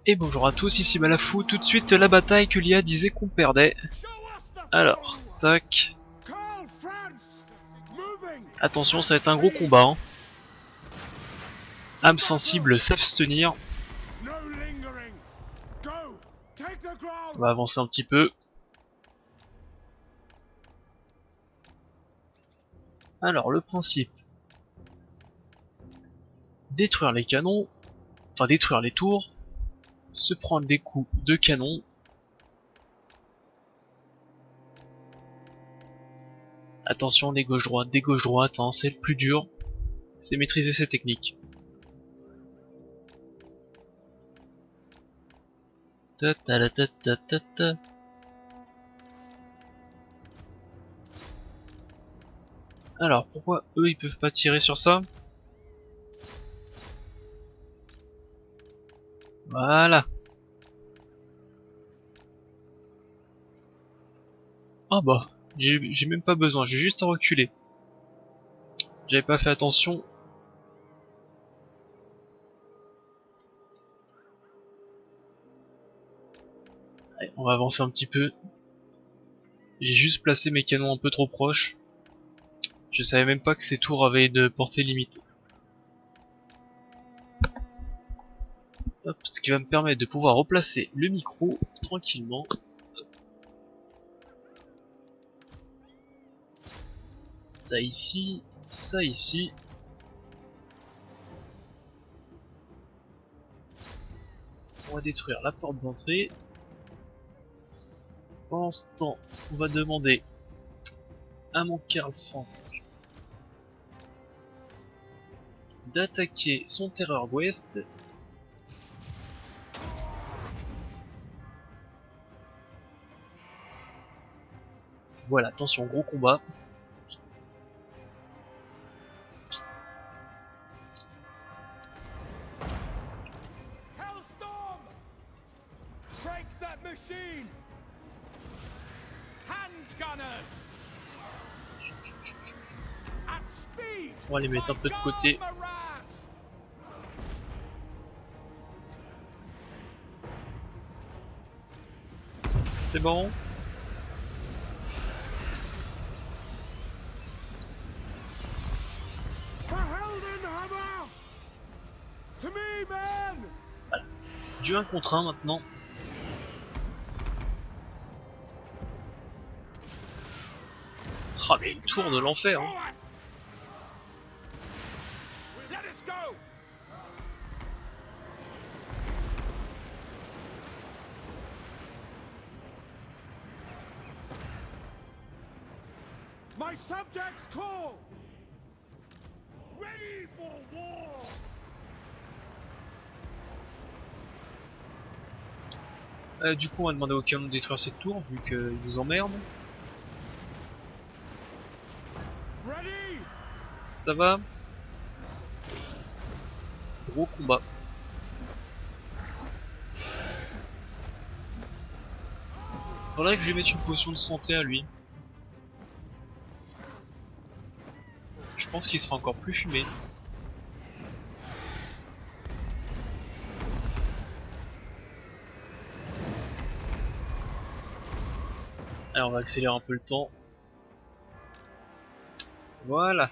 Et bonjour à tous, ici Malafou, tout de suite la bataille que l'IA disait qu'on perdait. Alors, tac. Attention, ça va être un gros combat. Hein. Âmes sensibles savent se tenir. On va avancer un petit peu. Alors, le principe. Détruire les canons. Enfin, détruire les tours. Se prendre des coups de canon. Attention, des gauche-droite, hein, c'est le plus dur. C'est maîtriser ces techniques. Ta ta ta ta ta ta ta. Alors, pourquoi eux ils peuvent pas tirer sur ça? Voilà. Ah bah, j'ai même pas besoin, j'ai juste à reculer. J'avais pas fait attention. Allez, on va avancer un petit peu. J'ai juste placé mes canons un peu trop proches. Je savais même pas que ces tours avaient de portée limitée. Hop, ce qui va me permettre de pouvoir replacer le micro tranquillement. Ça ici, ça ici. On va détruire la porte d'entrée. Pendant ce temps, on va demander à mon Karl Frank d'attaquer son Terror Ouest. Voilà, attention, gros combat. On va les mettre un peu de côté. C'est bon. Voilà. Du 1 contre 1 maintenant. Ah mais une tour de l'enfer hein. My subjects call. Ready for war. Du coup on va demander au canon de détruire cette tour vu qu'il nous emmerde. Ready. Ça va. Gros combat. Faudrait que je lui mette une potion de santé à lui. Je pense qu'il sera encore plus fumé. Alors on va accélérer un peu le temps. Voilà.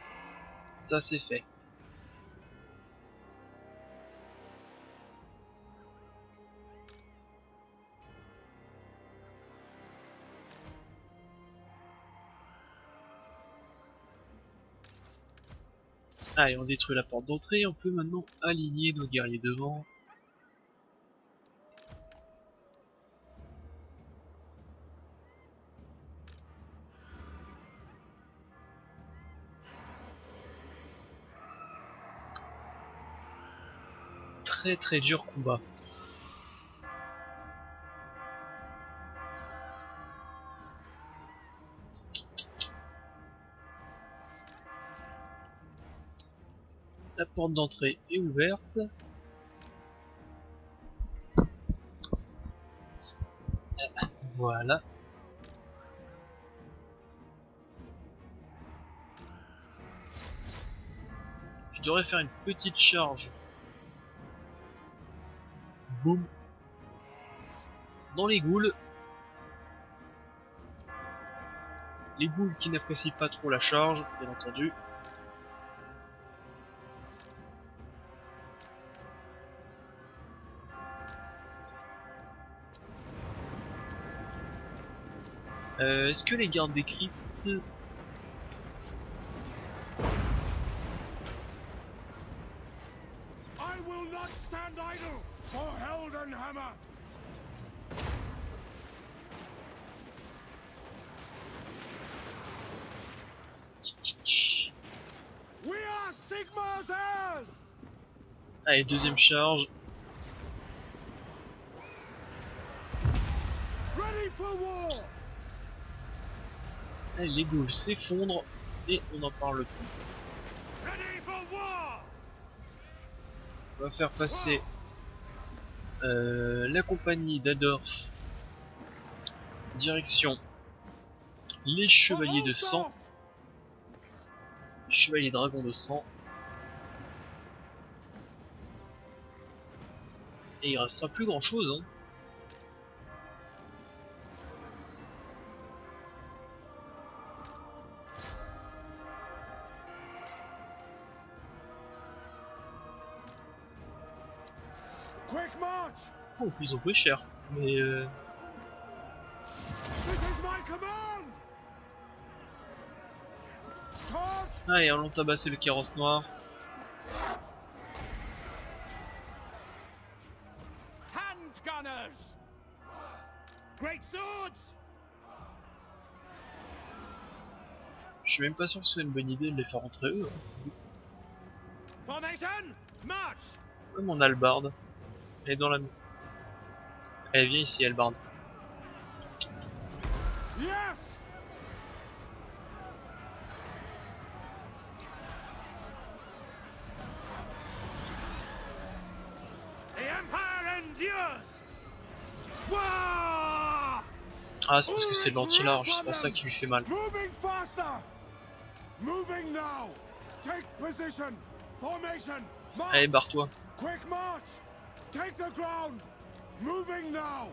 Ça c'est fait. Allez, on détruit la porte d'entrée, on peut maintenant aligner nos guerriers devant. Très très dur combat. La porte d'entrée est ouverte. Voilà. Je devrais faire une petite charge. Boum. dans les ghouls. Les ghouls qui n'apprécient pas trop la charge, bien entendu. Est-ce que les gardes des cryptes... I will not stand idle for Heldenhammer. We are Sigmar's heirs. Allez, deuxième charge. Ready for war. Allez, les ghouls s'effondrent et on n'en parle plus. Ready for war. On va faire passer la compagnie d'Adolf direction les chevaliers de sang, chevaliers dragons de sang, et il restera plus grand chose, hein. Quick march. Oh, ils ont pris cher, mais This is my command. Charge. allez, allons tabasser le carrosse noir. Handgunners. Great swords. Je suis même pas sûr que ce soit une bonne idée de les faire rentrer eux, hein. Formation. March. Ouais, mon hallebarde. Elle est dans la... Elle vient ici, hallebarde. Yes. The Empire endures. Wah! Ah, c'est parce que c'est de l'anti-large, c'est pour ça qu'il lui fait mal. Moving faster. Moving now. Take position. Formation. March. Allez, barre-toi. Quick march. Take the ground. Moving now.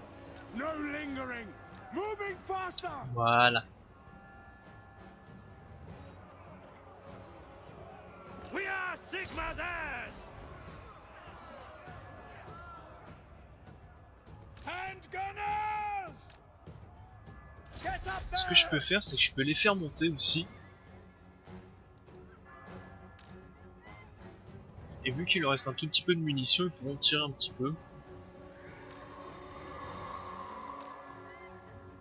No lingering. Moving faster. Voilà. We are Sigma's heirs. Handgunners. Get up there. Ce que je peux faire, c'est que je peux les faire monter aussi. Et vu qu'il leur reste un tout petit peu de munitions, ils pourront tirer un petit peu.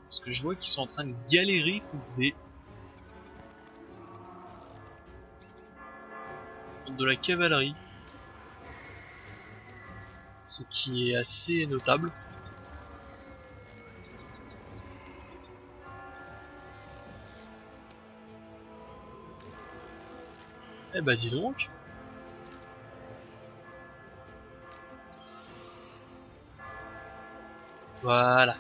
Parce que je vois qu'ils sont en train de galérer contre de la cavalerie. Ce qui est assez notable. Eh bah dis donc. Voilà.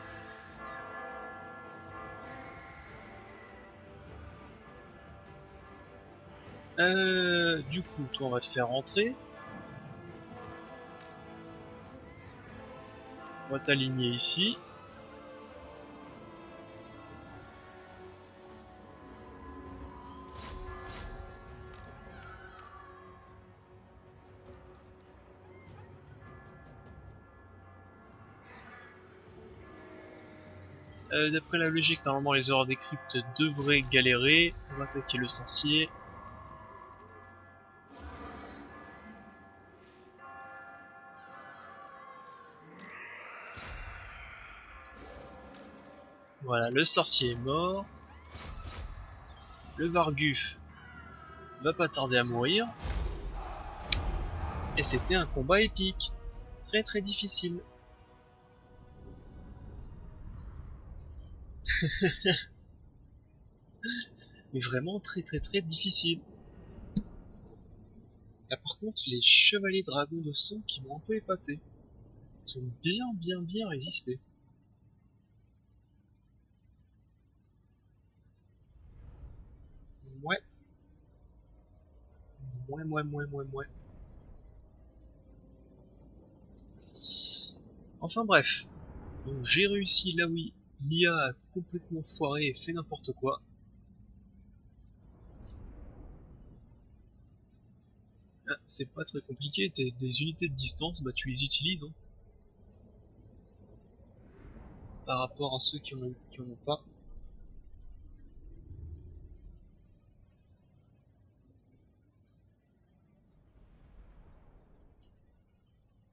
Du coup, toi on va te faire rentrer. On va t'aligner ici. D'après la logique, normalement les horreurs des cryptes devraient galérer. On va attaquer le sorcier. Voilà, le sorcier est mort. Le Varguf va pas tarder à mourir. Et c'était un combat épique. Très très difficile. Mais vraiment très très très difficile. Là par contre, les chevaliers dragons de sang qui m'ont un peu épaté. Ils ont bien résisté. Ouais. Ouais. Enfin bref. Donc j'ai réussi là où l'IA a complètement foiré et fait n'importe quoi. Ah, c'est pas très compliqué, des unités de distance, bah tu les utilises hein, par rapport à ceux qui en ont pas.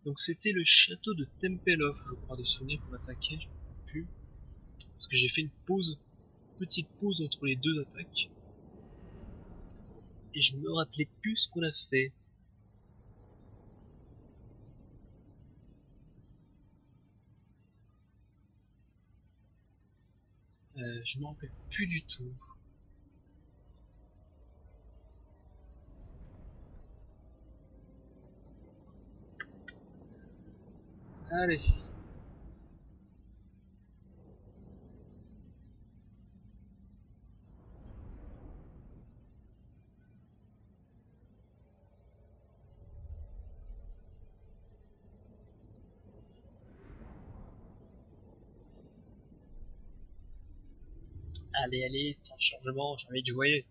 Donc c'était le château de Tempelhof, je crois, de souvenir qu'on attaquait, je ne me rappelle plus. Parce que j'ai fait une petite pause entre les deux attaques. Et je me rappelais plus ce qu'on a fait. Je me rappelle plus du tout. Allez. Allez, temps de chargement, j'ai envie de jouer.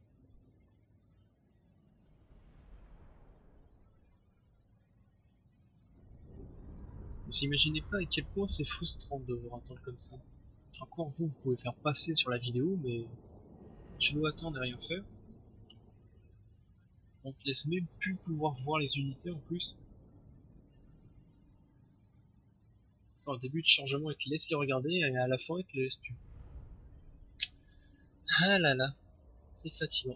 Vous imaginez pas à quel point c'est frustrant de devoir attendre comme ça. Encore vous pouvez faire passer sur la vidéo, mais je dois attendre et rien faire. On te laisse même plus pouvoir voir les unités en plus. Ça, au début de chargement, il te laisse les regarder et à la fin, il te les laisse plus. Ah là là, c'est fatigant.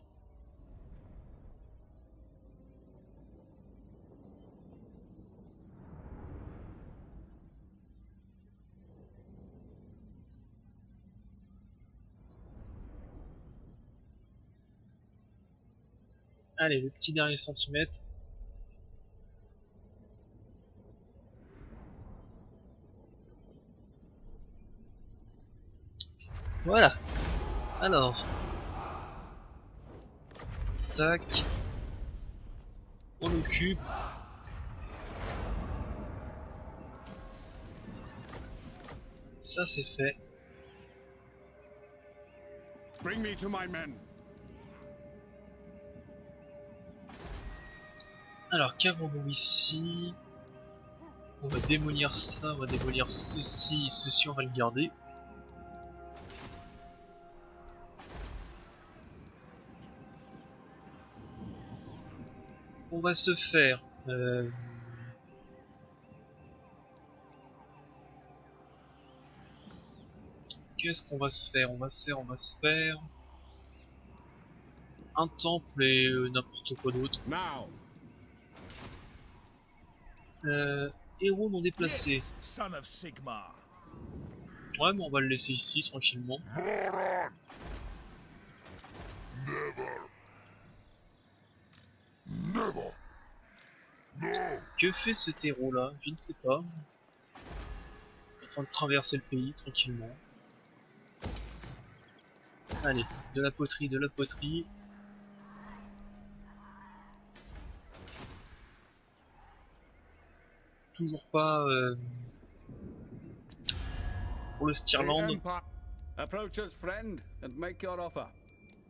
Allez, le petit dernier centimètre. Voilà. Alors. Tac. On occupe. Ça c'est fait. Bring me to my men. Alors qu'avons-nous ici? On va démolir ça, on va démolir ceci, ceci on va le garder. On va se faire qu'est-ce qu'on va se faire? On va se faire un temple et n'importe quoi d'autre. Héros non déplacé. Yes, son of Sigmar. Ouais, mais on va le laisser ici tranquillement. Never. No. Que fait cet héros là? Je ne sais pas. Il est en train de traverser le pays tranquillement. Allez, de la poterie, de la poterie. Toujours pas pour le Stirland. Approach us, friend, and make your offer.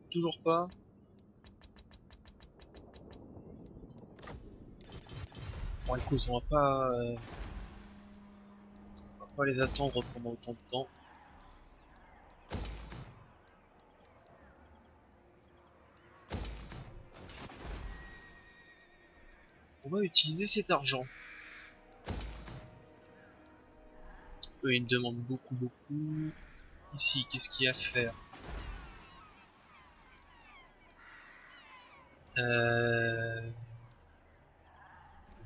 Toujours pas. Bon écoute, on va pas les attendre pendant autant de temps. On va utiliser cet argent. Eux ils me demandent beaucoup. Ici, qu'est-ce qu'il y a à faire?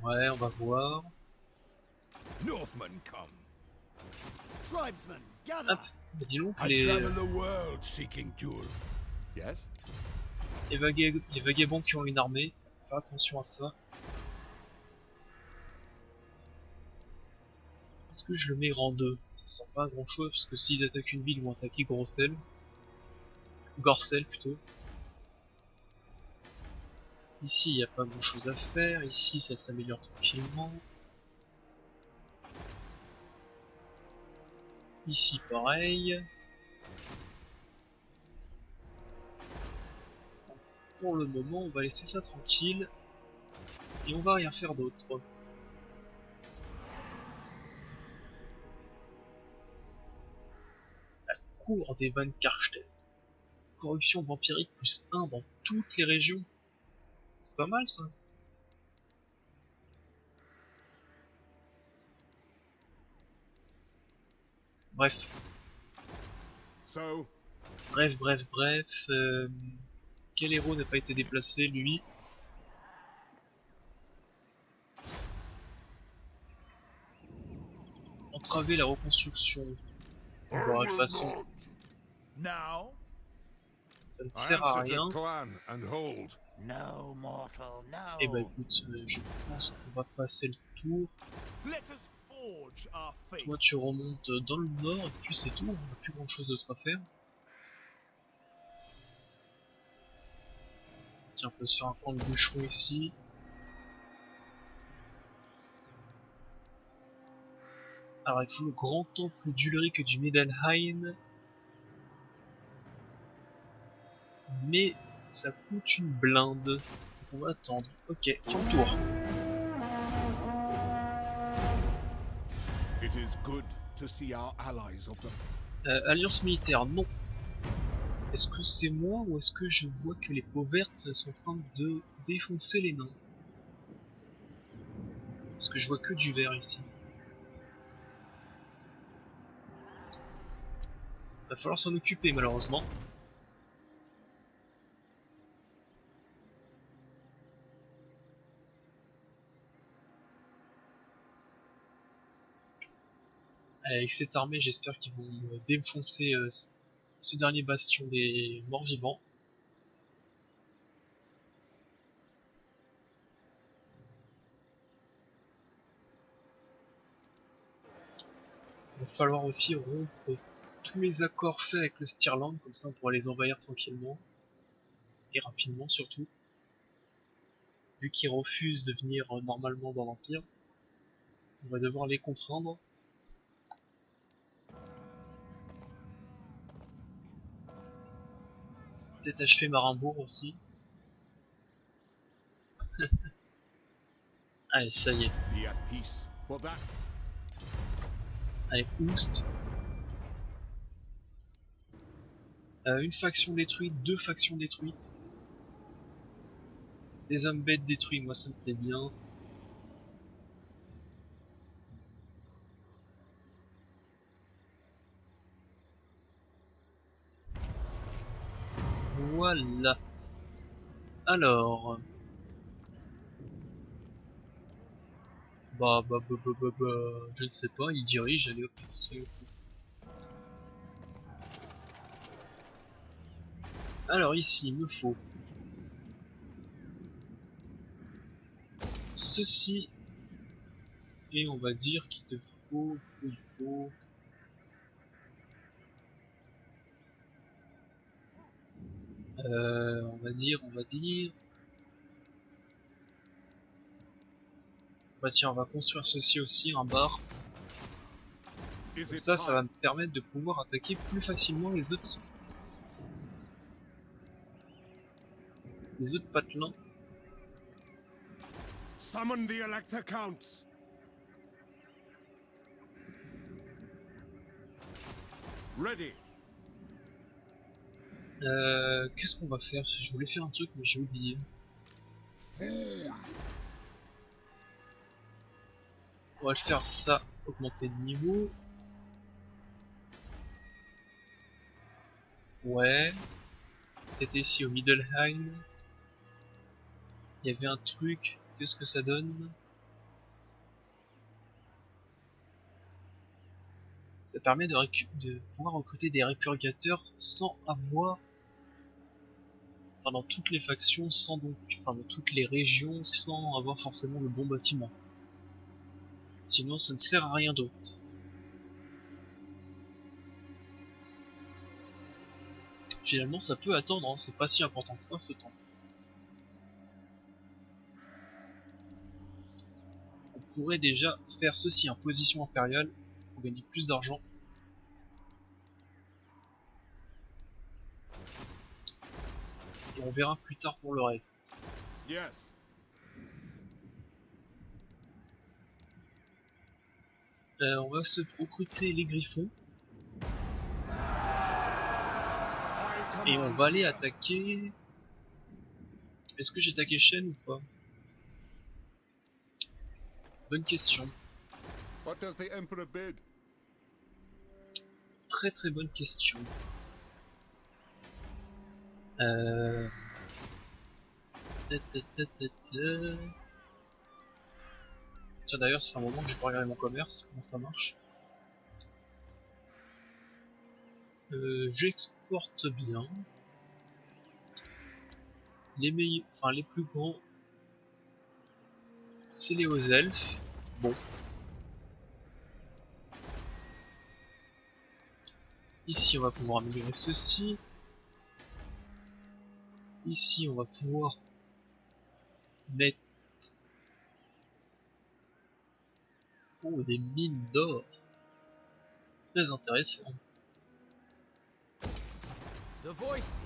Ouais, on va voir. Northmen come. Tribesmen, gather. Hop, bah dis donc, I travel the world seeking jewel. Yes? les vagabonds qui ont une armée, fais attention à ça. Est-ce que je le mets rang 2? Ça sert pas à grand chose parce que s'ils attaquent une ville, ils vont attaquer Gorcel plutôt. Ici il n'y a pas grand chose à faire, ici ça s'améliore tranquillement. Ici pareil. Pour le moment on va laisser ça tranquille. Et on va rien faire d'autre. La cour des Van Karsten. Corruption vampirique plus 1 dans toutes les régions. C'est pas mal ça. Bref. So, Bref. Quel héros n'a pas été déplacé, lui? Entraver la reconstruction. Bon, de toute façon, now, ça ne sert à rien. clan and hold. No, mortal, no. Et bah écoute, je pense qu'on va passer le tour. Let us forge our fate. Toi tu remontes dans le nord et puis c'est tout, on n'a plus grand chose d'autre à faire. Tiens, on peut se faire un coin de bûcheron ici. Alors il faut le grand temple d'Ulric du Medenheim. Mais ça coûte une blinde. Donc on va attendre. Ok, fin de tour. It is good to see our allies of the Alliance militaire, non. Est-ce que c'est moi ou est-ce que je vois que les peaux vertes sont en train de défoncer les nains? Parce que je vois que du vert ici. Va falloir s'en occuper malheureusement. Avec cette armée, j'espère qu'ils vont défoncer ce dernier bastion des morts-vivants. Il va falloir aussi rompre tous les accords faits avec le Stirland, comme ça on pourra les envahir tranquillement. Et rapidement surtout. Vu qu'ils refusent de venir normalement dans l'Empire, on va devoir les contraindre. Peut-être achever Marimbourg aussi. Allez, ça y est. be at peace. For that, Allez, Oust. Une faction détruite, deux factions détruites. Des hommes bêtes détruits, moi ça me plaît bien. Voilà. Alors. Je ne sais pas, il dirige, allez hop, soyons fous. Alors ici, il me faut ceci. Et on va dire qu'il te faut, il faut. On va dire. Bah tiens, on va construire ceci aussi, un bar. is Comme it ça va time? me permettre de pouvoir attaquer plus facilement les autres patelins. Summon the Elector Counts. Ready. Qu'est-ce qu'on va faire? Je voulais faire un truc mais j'ai oublié. On va le faire ça, augmenter le niveau. Ouais. C'était ici au Middelheim. Il y avait un truc. Qu'est-ce que ça donne? Ça permet de pouvoir recruter des répurgateurs sans avoir... Enfin, dans toutes les factions, sans donc... Enfin, dans toutes les régions, sans avoir forcément le bon bâtiment. Sinon, ça ne sert à rien d'autre. Finalement, ça peut attendre, hein. C'est pas si important que ça, ce temps. On pourrait déjà faire ceci en position impériale pour gagner plus d'argent. et on verra plus tard pour le reste. Yes. On va se recruter les griffons I et on command va aller here. attaquer. Est-ce que j'ai attaqué Shen ou pas? Bonne question. What does the Emperor bid? Très très bonne question. Euh... ta, ta, ta, ta, ta. Tiens, d'ailleurs, c'est un moment que je peux regarder mon commerce, comment ça marche. J'exporte bien. Les meilleurs, enfin les plus grands, c'est les hauts elfes. Bon. Ici, on va pouvoir améliorer ceci. Ici, on va pouvoir mettre des mines d'or. Très intéressant. The voices.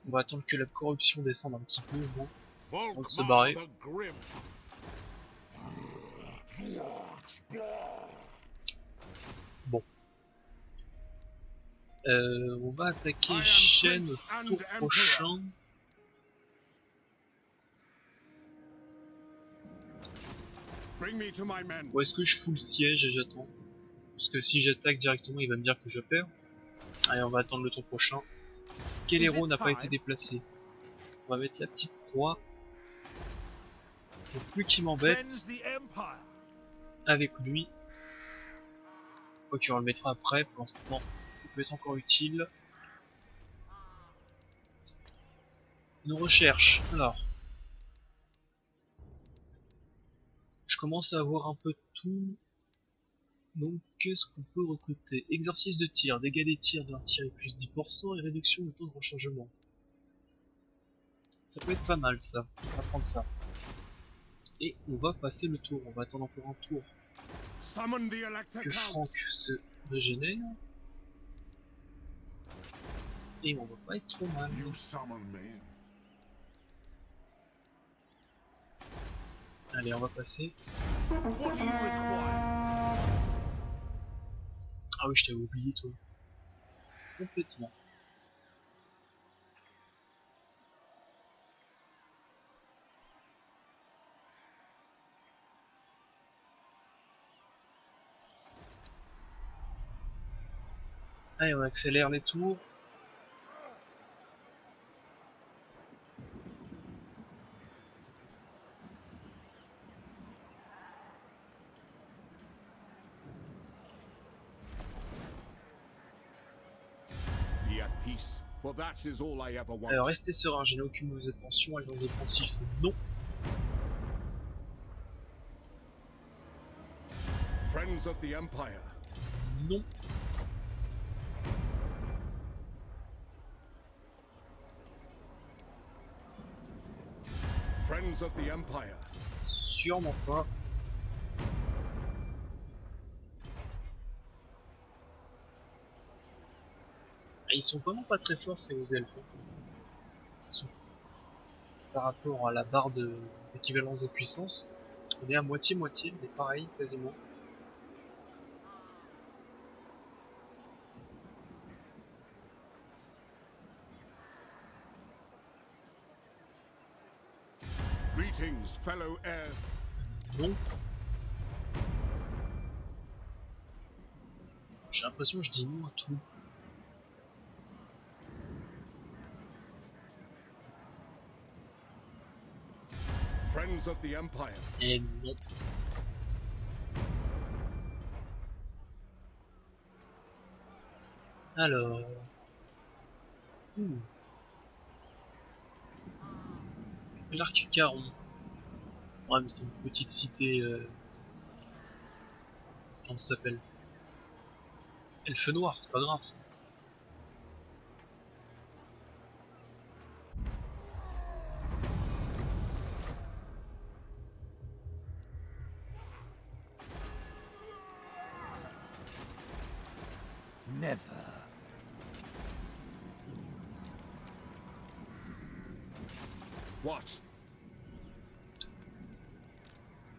On va attendre que la corruption descende un petit peu. Bon. Volkmar se barrer. the Grim. Bon. On va attaquer I am Shen Prince au and tour Emperor. prochain. Bring me to my men. Ou est-ce que je fous le siège et j'attends? Parce que si j'attaque directement, il va me dire que je perds. Allez, on va attendre le tour prochain. Quel Is héros it n'a pas time? été déplacé? On va mettre la petite croix. Pour plus qu'il m'embête Cleanse the Empire. avec lui. Quoique on le mettra après, pour l'instant, il peut être encore utile. Nos recherches, alors. Je commence à avoir un peu de tout. Donc, qu'est-ce qu'on peut recruter? Exercice de tir, dégâts des tirs de l'artillerie plus 10% et réduction du temps de rechargement. Ça peut être pas mal ça, on va prendre ça. Et on va passer le tour, on va attendre encore un tour Summon the Elector que Counts. Franck se régénère. Et on va pas être trop mal. You summon me. Allez, on va passer. What do you require? Ah oui, je t'avais oublié toi. Complètement. Allez, on accélère les tours. Be at peace, for that is all I ever Alors, want. restez serein, je n'ai aucune mauvaise intention. Alliance défensif, non. Friends of the Empire. Non. Friends of the Empire. Sûrement pas. Ah, ils sont vraiment pas très forts ces hauts elfes. Ils sont... Par rapport à la barre d'équivalence de puissance, on est à moitié-moitié, mais pareil, quasiment. Greetings, fellow heir. Non. J'ai l'impression que je dis non à tout. Friends of the Empire. Et non. Alors... L'arc Caron. Ouais, mais c'est une petite cité... Comment ça s'appelle? Elfe noir, c'est pas grave ça. Never. What?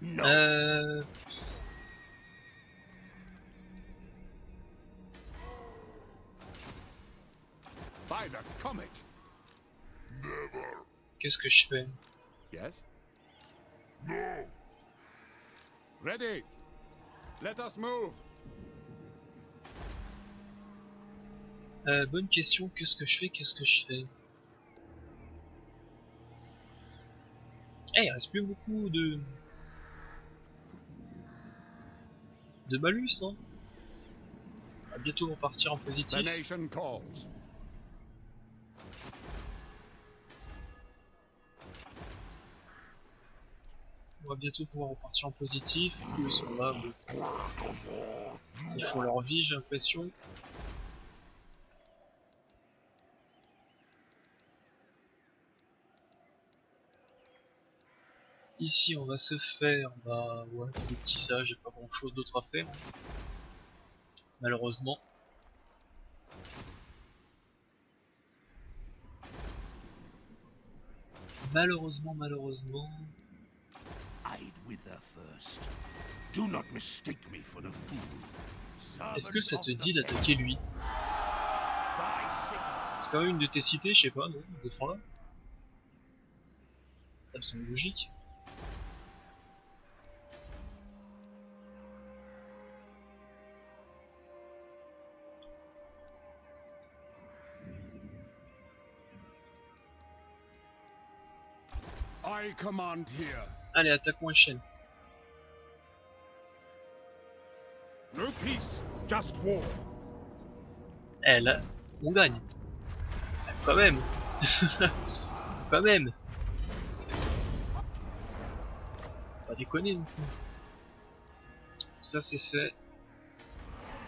No. By the comet. Qu'est-ce que je fais? Yes? No. Ready. Let us move. Bonne question, qu'est-ce que je fais? Qu'est-ce que je fais? Eh, il reste plus beaucoup de malus, hein. On va bientôt repartir en The positif. nation calls. On va bientôt pouvoir repartir en positif. Eux, ils sont là, bon. Ils font leur vie, j'ai l'impression. Ici, on va se faire, bah ouais, des petits sages, j'ai pas grand chose d'autre à faire, hein. Malheureusement. Malheureusement. I'd wither first. Do not mistake me for a fool. Est-ce que ça te dit d'attaquer lui? By signal. C'est quand même une de tes cités, je sais pas, non? Défends-la. Ça me semble logique. I command here. Allez, attaquons la chaîne. No peace, just war. Eh là, on gagne. Quand même. Quand même. Pas déconner non plus. Ça c'est fait.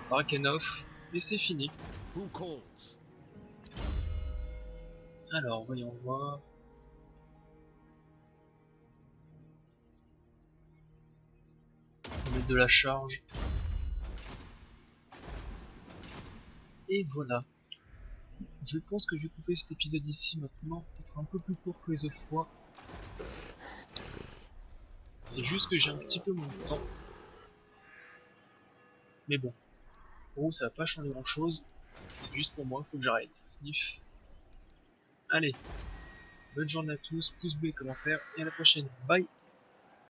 Drakenov. Et c'est fini. Who calls? Alors, voyons voir. On va mettre de la charge. Et voilà. Je pense que je vais couper cet épisode ici maintenant. Il sera un peu plus court que les autres fois. C'est juste que j'ai un petit peu moins de temps. Mais bon. Pour vous, ça va pas changer grand chose. C'est juste pour moi, faut que j'arrête. Sniff. Allez. Bonne journée à tous. Pouce bleu et commentaires. Et à la prochaine. Bye.